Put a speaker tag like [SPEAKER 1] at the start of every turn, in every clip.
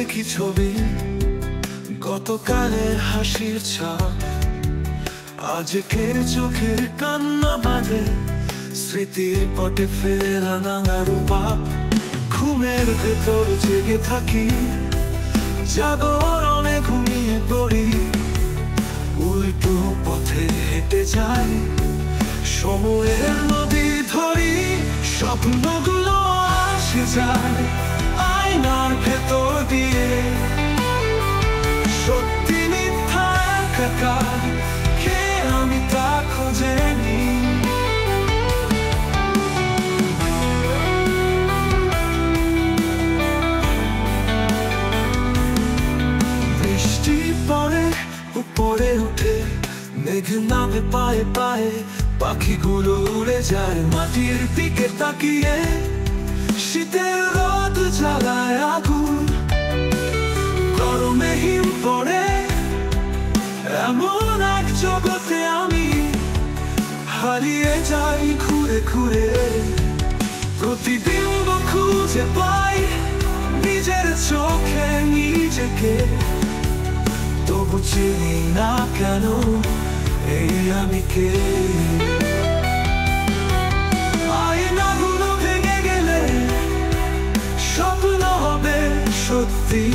[SPEAKER 1] দেখি ছবি, গতকালের হাসির ছাপ, আজকের চোখের কান্না বাঁধে, স্মৃতির পটে ফেরা রাঙা রূপা। ঘুমের ভেতর জেগে থাকি, জাগরণে ঘুমিয়ে পড়ি, উল্টো পথে হেঁটে যাই, সময়ের নদী ধরি, স্বপ্নগুলো আসে যায় আয়নার ভেতর দিয়ে। সত্যি মিথ্যা একাকার, কে আমি তা খুঁজে নিই। বৃষ্টি পড়ে উপরে উঠে, মেঘ নামে পায়ে পায়ে, পাখিগুলো উড়ে যায় মাটির দিকে তাকিয়ে। শীতের রোদ জ্বালায় আগুন, গরমে হিম পড়ে, এমন এক জগতে আমি হারিয়ে যাই ঘুরে ঘুরে। প্রতিবিম্ব খুঁজে পাই নিজের চোখে নিজেকে, তবু চিনি না কেন এই আমি কে। আয়নাগুলো ভেঙে গেলে স্বপ্ন হবে সত্যি,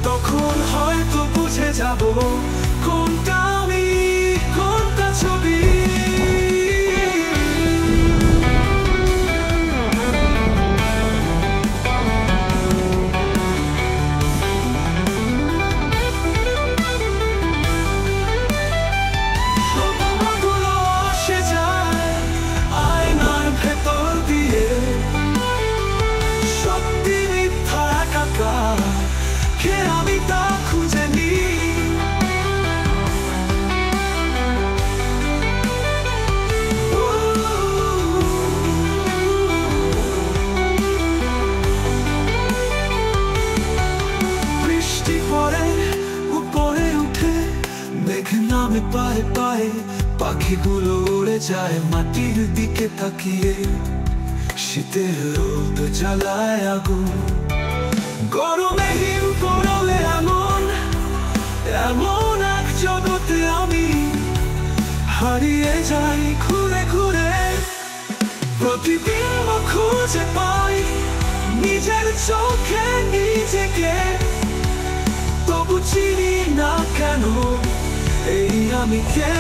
[SPEAKER 1] তখন হয়তো বুঝে যাব কোনটা আমি কোনটা ছবি। পায়ে পায়ে পাখিগুলো উড়ে যায় মাটির দিকে তাকিয়ে। শীতের রোদ জ্বালায় আগুন, গরমে হিম পড়লে এমন এমন এক জগতে আমি হারিয়ে যাই ঘুরে ঘুরে। প্রতিবিম্ব খুঁজে পাই নিজের চোখে নিজেকে, তবু চিনি না কেন এই আমি কে।